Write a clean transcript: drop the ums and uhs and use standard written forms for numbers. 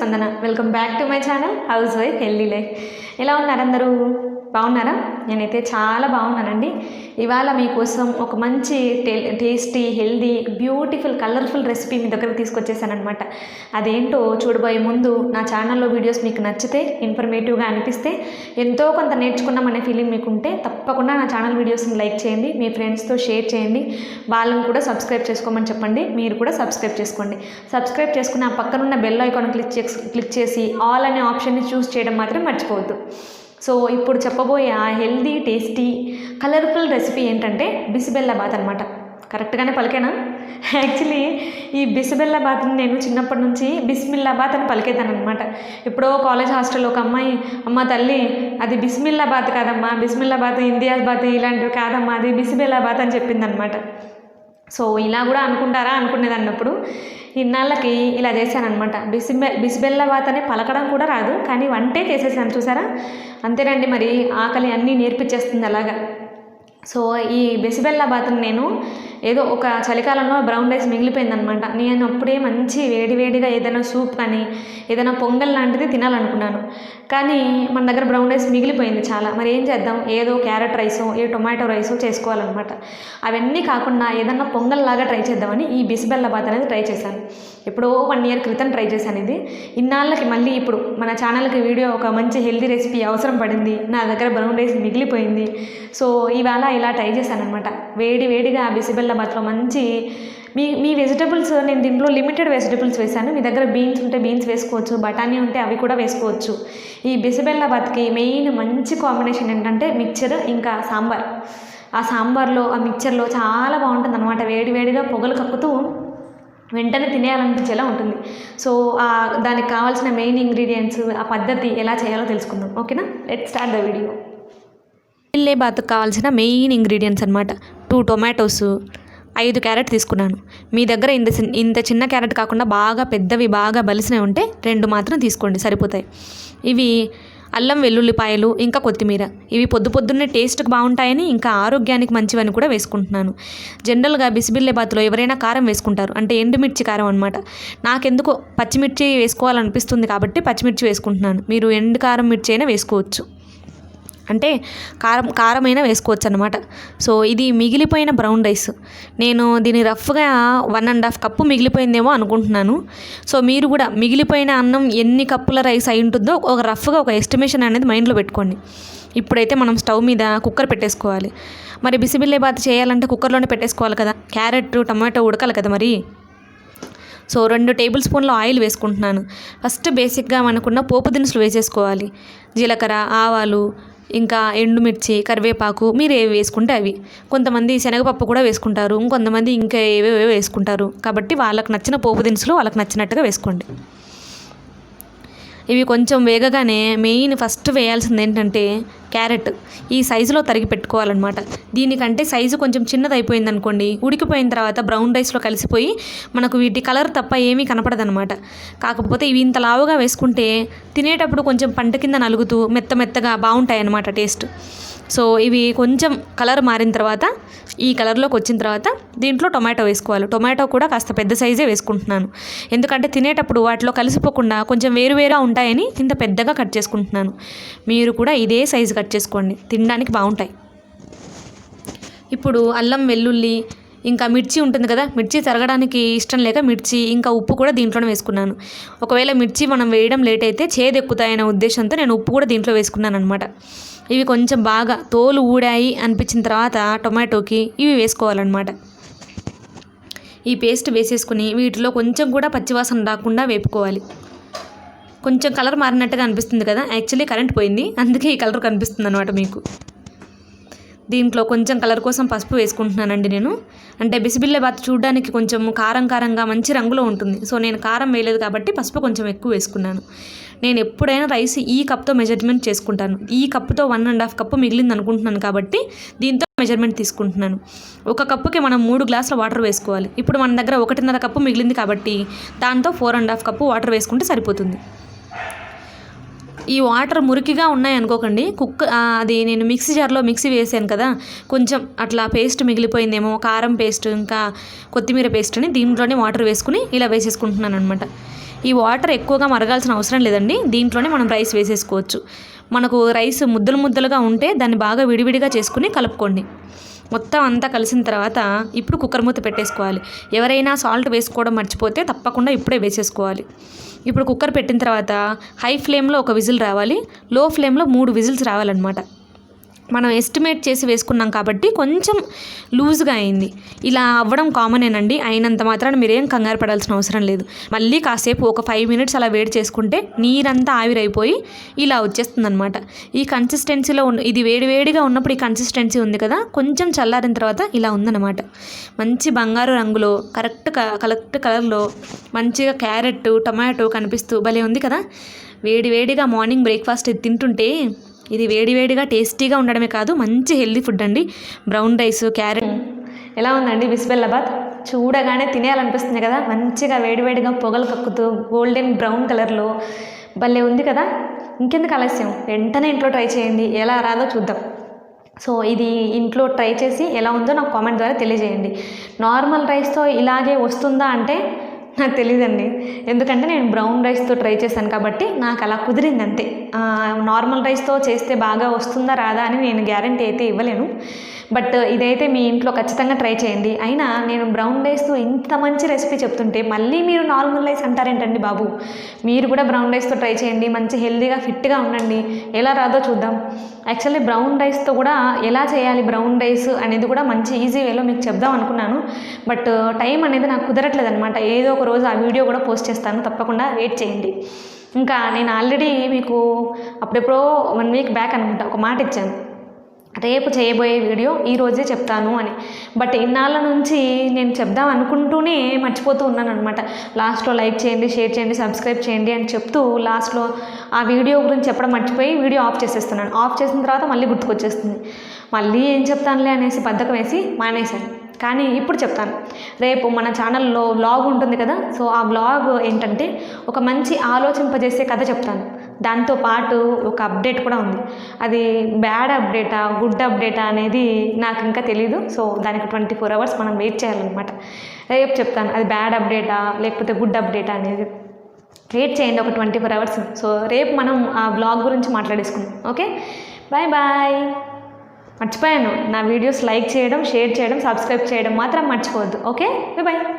స్పందన. Welcome back to my channel house wife healthy life. ఎలా ఉన్నారు అందరూ? బాగున్నారా? నేనైతే చాలా బాగున్నానండి. ఇవాళ మీకోసం ఒక మంచి tasty healthy beautiful colourful recipe మీ దగ్గరకు తీసుకొచ్చేసాను అనమాట. అదేంటో చూడబోయే ముందు నా ఛానల్లో వీడియోస్ మీకు నచ్చితే ఇన్ఫర్మేటివ్గా అనిపిస్తే ఎంతో కొంత నేర్చుకున్నామనే ఫీలింగ్ మీకు ఉంటే తప్పకుండా నా ఛానల్ వీడియోస్ని లైక్ చేయండి, మీ ఫ్రెండ్స్తో షేర్ చేయండి, వాళ్ళని కూడా సబ్స్క్రైబ్ చేసుకోమని చెప్పండి. మీరు కూడా సబ్స్క్రైబ్ చేసుకోండి. సబ్స్క్రైబ్ చేసుకుని ఆ పక్కనున్న బెల్ ఐకాన్ క్లిక్ చేసి ఆల్ అనే ఆప్షన్ని చూస్ చేయడం మాత్రం మర్చిపోవద్దు. సో ఇప్పుడు చెప్పబోయే ఆ హెల్దీ టేస్టీ కలర్ఫుల్ రెసిపీ ఏంటంటే బిసిబెల్లాబాత్ అనమాట. కరెక్ట్గానే పలికేనా? యాక్చువల్లీ ఈ బిసిబెల్లాబాత్ని నేను చిన్నప్పటి నుంచి బిస్మిల్లాబాత్ అని పలికేదాను అనమాట. ఎప్పుడో కాలేజ్ హాస్టల్లో ఒక అమ్మాయి, అమ్మ తల్లి అది బిస్మిల్లాబాత్ కాదమ్మా, బిస్మిల్లాబాత్ ఇండియాబాత్ ఇలాంటివి కాదమ్మా, అది బిసిబెల్లాబాత్ అని చెప్పిందనమాట. సో ఇలా కూడా అనుకుంటారా అనుకునేది అన్నప్పుడు ఇన్నాళ్ళకి ఇలా చేశానమాట. బిసిబెల్లాబాత్ అని పలకడం కూడా రాదు, కానీ వంటే చేసేసాను. చూసారా? అంతేనండి, మరి ఆకలి అన్నీ నేర్పించేస్తుంది అలాగా. సో ఈ బిసిబెల్లాబాత్ని నేను ఏదో ఒక చలికాలంలో బ్రౌన్ రైస్ మిగిలిపోయిందనమాట. నేను అప్పుడే మంచి వేడివేడిగా ఏదైనా సూప్ కానీ ఏదైనా పొంగల్ లాంటిది తినాలనుకున్నాను, కానీ మన దగ్గర బ్రౌన్ రైస్ మిగిలిపోయింది చాలా. మరి ఏం చేద్దాం? ఏదో క్యారెట్ రైసో ఏ టొమాటో రైసో చేసుకోవాలన్నమాట. అవన్నీ కాకుండా ఏదన్నా పొంగల్ లాగా ట్రై చేద్దామని ఈ బిసిబెల్లాబాత్ అనేది ట్రై చేశాను. ఎప్పుడో 1 year క్రితం ట్రై చేశాను ఇది. ఇన్నాళ్ళకి మళ్ళీ ఇప్పుడు మన ఛానల్కి వీడియో ఒక మంచి హెల్దీ రెసిపీ అవసరం పడింది, నా దగ్గర బ్రౌన్ రైస్ మిగిలిపోయింది. సో ఇవాళ ఇలా ట్రై చేశాను అనమాట. వేడివేడిగా బిసిబెల్లాబాత్లో మంచి మీ వెజిటబుల్స్, నేను దీంట్లో లిమిటెడ్ వెజిటబుల్స్ వేసాను. మీ దగ్గర బీన్స్ ఉంటే బీన్స్ వేసుకోవచ్చు, బఠానీ ఉంటే అవి కూడా వేసుకోవచ్చు. ఈ బిసిబెల్లాబాత్కి మెయిన్ మంచి కాంబినేషన్ ఏంటంటే మిక్చర్ ఇంకా సాంబార్. ఆ సాంబార్లో ఆ మిక్చర్లో చాలా బాగుంటుంది అనమాట. వేడివేడిగా పొగలు కక్కుతూ వెంటనే తినేయాలనిపించేలా ఉంటుంది. సో దానికి కావాల్సిన మెయిన్ ఇంగ్రీడియంట్స్, ఆ పద్ధతి ఎలా చేయాలో తెలుసుకుందాం. ఓకేనా? Let's start the video. బిసిబెల్లాబాత్కి కావాల్సిన మెయిన్ ఇంగ్రీడియంట్స్ అనమాట. 2 tomatoes, 5 క్యారెట్ తీసుకున్నాను. మీ దగ్గర ఇంత చిన్న క్యారెట్ కాకుండా బాగా పెద్దవి బాగా బలిసినవి ఉంటే 2 మాత్రం తీసుకోండి, సరిపోతాయి. ఇవి అల్లం వెల్లుల్లిపాయలు ఇంకా కొత్తిమీర. ఇవి పొద్దున్నే టేస్ట్కి బాగుంటాయని ఇంకా ఆరోగ్యానికి మంచివని కూడా వేసుకుంటున్నాను. జనరల్గా బిసిబెల్లాబాత్లో ఎవరైనా కారం వేసుకుంటారు, అంటే ఎండుమిర్చి కారం అనమాట. నాకెందుకో పచ్చిమిర్చి వేసుకోవాలనిపిస్తుంది కాబట్టి పచ్చిమిర్చి వేసుకుంటున్నాను. మీరు ఎండు కారం మిర్చి అయినా వేసుకోవచ్చు, అంటే కారమైనా వేసుకోవచ్చు అనమాట. సో ఇది మిగిలిపోయిన బ్రౌన్ రైస్. నేను దీన్ని రఫ్గా 1.5 కప్పు మిగిలిపోయిందేమో అనుకుంటున్నాను. సో మీరు కూడా మిగిలిపోయిన అన్నం ఎన్ని కప్పుల రైస్ అయి ఉంటుందో ఒక రఫ్గా ఒక ఎస్టిమేషన్ అనేది మైండ్లో పెట్టుకోండి. ఇప్పుడైతే మనం స్టవ్ మీద కుక్కర్ పెట్టేసుకోవాలి. మరి బిసిబెల్లాబాత్ చేయాలంటే కుక్కర్లోనే పెట్టేసుకోవాలి కదా, క్యారెట్ టమాటో ఉడకాలి కదా మరి. సో 2 టేబుల్ స్పూన్ల ఆయిల్ వేసుకుంటున్నాను. ఫస్ట్ బేసిక్గా మనకున్న పోపు దినుసులు వేసేసుకోవాలి. జీలకర్ర, ఆవాలు, ఇంకా ఎండుమిర్చి, కరివేపాకు, మీరు ఏవి వేసుకుంటే అవి. కొంతమంది శనగపప్పు కూడా వేసుకుంటారు, ఇంకొంతమంది ఇంకా ఏవేవో వేసుకుంటారు. కాబట్టి వాళ్ళకి నచ్చిన పోపు దినుసులు వాళ్ళకి నచ్చినట్టుగా వేసుకోండి. ఇవి కొంచెం వేగగానే మెయిన్ ఫస్ట్ వేయాల్సింది ఏంటంటే క్యారెట్. ఈ సైజులో తరిగి పెట్టుకోవాలన్నమాట. దీనికంటే సైజు కొంచెం చిన్నది అయిపోయింది అనుకోండి, ఉడికిపోయిన తర్వాత బ్రౌన్ రైస్లో కలిసిపోయి మనకు వీటి కలర్ తప్ప ఏమీ కనపడదనమాట. కాకపోతే ఇవి ఇంత లావుగా వేసుకుంటే తినేటప్పుడు కొంచెం పంట కింద నలుగుతూ మెత్తగా బాగుంటాయి అన్నమాట టేస్ట్. సో ఇవి కొంచెం కలర్ మారిన తర్వాత, ఈ కలర్లోకి వచ్చిన తర్వాత దీంట్లో టొమాటో వేసుకోవాలి. టొమాటో కూడా కాస్త పెద్ద సైజే వేసుకుంటున్నాను, ఎందుకంటే తినేటప్పుడు వాటిలో కలిసిపోకుండా కొంచెం వేరువేరుగా ఉంటాయని ఇంత పెద్దగా కట్ చేసుకుంటున్నాను. మీరు కూడా ఇదే సైజు కట్ చేసుకోండి, తినడానికి బాగుంటాయి. ఇప్పుడు అల్లం వెల్లుల్లి ఇంకా మిర్చి ఉంటుంది కదా, మిర్చి తరగడానికి ఇష్టం లేక మిర్చి ఇంకా ఉప్పు కూడా దీంట్లోనే వేసుకున్నాను. ఒకవేళ మిర్చి మనం వేయడం లేట్ అయితే చేదెక్కుతాయనే ఉద్దేశంతో నేను ఉప్పు కూడా దీంట్లో వేసుకున్నాను అనమాట. ఇవి కొంచెం బాగా తోలు ఊడాయి అనిపించిన తర్వాత టొమాటోకి ఇవి వేసుకోవాలన్నమాట. ఈ పేస్ట్ వేసేసుకుని వీటిలో కొంచెం కూడా పచ్చివాసన రాకుండా వేపుకోవాలి. కొంచెం కలర్ మారినట్టుగా అనిపిస్తుంది కదా, యాక్చువల్లీ కరెంట్ పోయింది, అందుకే ఈ కలర్ కనిపిస్తుంది అనమాట మీకు. దీంట్లో కొంచెం కలర్ కోసం పసుపు వేసుకుంటున్నానండి నేను. అంటే బిసిబెల్లాబాత్ చూడడానికి కొంచెం కారంగా మంచి రంగులో ఉంటుంది. సో నేను కారం వేయలేదు కాబట్టి పసుపు కొంచెం ఎక్కువ వేసుకున్నాను. నేను ఎప్పుడైనా రైస్ ఈ కప్తో మెజర్మెంట్ చేసుకుంటాను. ఈ కప్పుతో 1.5 కప్పు మిగిలింది అనుకుంటున్నాను కాబట్టి దీంతో మెజర్మెంట్ తీసుకుంటున్నాను. 1 కప్పుకి మనం 3 గ్లాసుల వాటర్ వేసుకోవాలి. ఇప్పుడు మన దగ్గర 1.5 కప్పు మిగిలింది కాబట్టి దాంతో 4.5 కప్పు వాటర్ వేసుకుంటే సరిపోతుంది. ఈ వాటర్ మురికిగా ఉన్నాయి అనుకోకండి, అది నేను మిక్సీ జార్లో మిక్సీ వేసాను కదా, కొంచెం అట్లా పేస్ట్ మిగిలిపోయిందేమో, కారం పేస్ట్ ఇంకా కొత్తిమీర పేస్ట్ అని దీంట్లోనే వాటర్ వేసుకుని ఇలా వేసేసుకుంటున్నాను అనమాట. ఈ వాటర్ ఎక్కువగా మరగాల్సిన అవసరం లేదండి, దీంట్లోనే మనం రైస్ వేసేసుకోవచ్చు. మనకు రైస్ ముద్దలు ముద్దలుగా ఉంటే దాన్ని బాగా విడివిడిగా చేసుకుని కలుపుకోండి. మొత్తం అంతా కలిసిన తర్వాత ఇప్పుడు కుక్కర్ మూత పెట్టేసుకోవాలి. ఎవరైనా సాల్ట్ వేసుకోవడం మర్చిపోతే తప్పకుండా ఇప్పుడే వేసేసుకోవాలి. ఇప్పుడు కుక్కర్ పెట్టిన తర్వాత హై ఫ్లేమ్లో ఒక విజిల్ రావాలి, లో ఫ్లేమ్లో 3 విజిల్స్ రావాలన్నమాట. మనం ఎస్టిమేట్ చేసి వేసుకున్నాం కాబట్టి కొంచెం లూజ్గా అయింది. ఇలా అవ్వడం కామనేనండి, అయినంత మాత్రాన మీరేం కంగారు పడాల్సిన అవసరం లేదు. మళ్ళీ కాసేపు ఒక 5 మినిట్స్ అలా వేడి చేసుకుంటే నీరంతా ఆవిరైపోయి ఇలా వచ్చేస్తుందన్నమాట. ఈ కన్సిస్టెన్సీలో ఇది వేడివేడిగా ఉన్నప్పుడు ఈ కన్సిస్టెన్సీ ఉంది కదా, కొంచెం చల్లారిన తర్వాత ఇలా ఉందన్నమాట. మంచి బంగారు రంగులో కరెక్ట్ కలర్లో మంచిగా క్యారెట్ టమాటో కనిపిస్తూ భలే ఉంది కదా. వేడివేడిగా మార్నింగ్ బ్రేక్ఫాస్ట్ ఇది తింటుంటే ఇది వేడివేడిగా టేస్టీగా ఉండడమే కాదు, మంచి హెల్దీ ఫుడ్ అండి. బ్రౌన్ రైస్ క్యారెట్ ఎలా ఉందండి బిస్బెల్లాబాద్, చూడగానే తినేయాలనిపిస్తుంది కదా. మంచిగా వేడివేడిగా పొగలు కక్కుతూ గోల్డెన్ బ్రౌన్ కలర్లో భలే ఉంది కదా. ఇంకెందుకు ఆలస్యం, వెంటనే ఇంట్లో ట్రై చేయండి, ఎలా రాదో చూద్దాం. సో ఇది ఇంట్లో ట్రై చేసి ఎలా ఉందో నాకు కామెంట్ ద్వారా తెలియజేయండి. నార్మల్ రైస్తో ఇలాగే వస్తుందా అంటే నాకు తెలియదండి, ఎందుకంటే నేను బ్రౌన్ రైస్తో ట్రై చేశాను కాబట్టి నాకు అలా కుదిరింది అంతే. నార్మల్ రైస్తో చేస్తే బాగా వస్తుందా రాదా అని నేను గ్యారంటీ అయితే ఇవ్వలేను. బట్ ఇదైతే మీ ఇంట్లో ఖచ్చితంగా ట్రై చేయండి. అయినా నేను బ్రౌన్ రైస్తో ఇంత మంచి రెసిపీ చెప్తుంటే మళ్ళీ మీరు నార్మల్ రైస్ అంటారేంటండి బాబు. మీరు కూడా బ్రౌన్ రైస్తో ట్రై చేయండి, మంచి హెల్దీగా ఫిట్గా ఉండండి, ఎలా రాదో చూద్దాం. యాక్చువల్లీ బ్రౌన్ రైస్తో కూడా ఎలా చేయాలి బ్రౌన్ రైస్ అనేది కూడా మంచి ఈజీ వేలో మీకు చెప్దాం అనుకున్నాను. బట్ టైం అనేది నాకు కుదరట్లేదు అనమాట. ఏదో ఒక రోజు ఆ వీడియో కూడా పోస్ట్ చేస్తాను, తప్పకుండా వెయిట్ చేయండి. ఇంకా నేను ఆల్రెడీ మీకు అప్పుడెప్పుడో 1 వీక్ బ్యాక్ అనుకుంటా ఒక మాట ఇచ్చాను, రేపు చేయబోయే వీడియో ఈరోజే చెప్తాను అని. బట్ ఇన్నాళ్ళ నుంచి నేను చెప్దాం అనుకుంటూనే మర్చిపోతూ ఉన్నాను అనమాట. లాస్ట్లో లైక్ చేయండి, షేర్ చేయండి, సబ్స్క్రైబ్ చేయండి అని చెప్తూ లాస్ట్లో ఆ వీడియో గురించి చెప్పడం మర్చిపోయి వీడియో ఆఫ్ చేసేస్తున్నాను. ఆఫ్ చేసిన తర్వాత మళ్ళీ గుర్తుకొచ్చేస్తుంది, మళ్ళీ ఏం చెప్తానులే అనేసి బద్ధకం వేసి మానేశాను. కానీ ఇప్పుడు చెప్తాను, రేపు మన ఛానల్లో వ్లాగ్ ఉంటుంది కదా. సో ఆ వ్లాగ్ ఏంటంటే ఒక మంచి ఆలోచింపజేసే కథ చెప్తాను. దాంతోపాటు ఒక అప్డేట్ కూడా ఉంది. అది బ్యాడ్ అప్డేటా గుడ్ అప్డేటా అనేది నాకు ఇంకా తెలీదు. సో దానికి 24 అవర్స్ మనం వెయిట్ చేయాలన్నమాట. రేపు చెప్తాను అది బ్యాడ్ అప్డేటా లేకపోతే గుడ్ అప్డేటా అనేది. వెయిట్ చేయండి ఒక 24 అవర్స్. సో రేపు మనం ఆ వ్లాగ్ గురించి మాట్లాడేసుకుందాం. Okay, bye bye. మర్చిపోయాను, నా వీడియోస్ లైక్ చేయడం, షేర్ చేయడం, సబ్స్క్రైబ్ చేయడం మాత్రం మర్చిపోవద్దు. Okay, bye bye.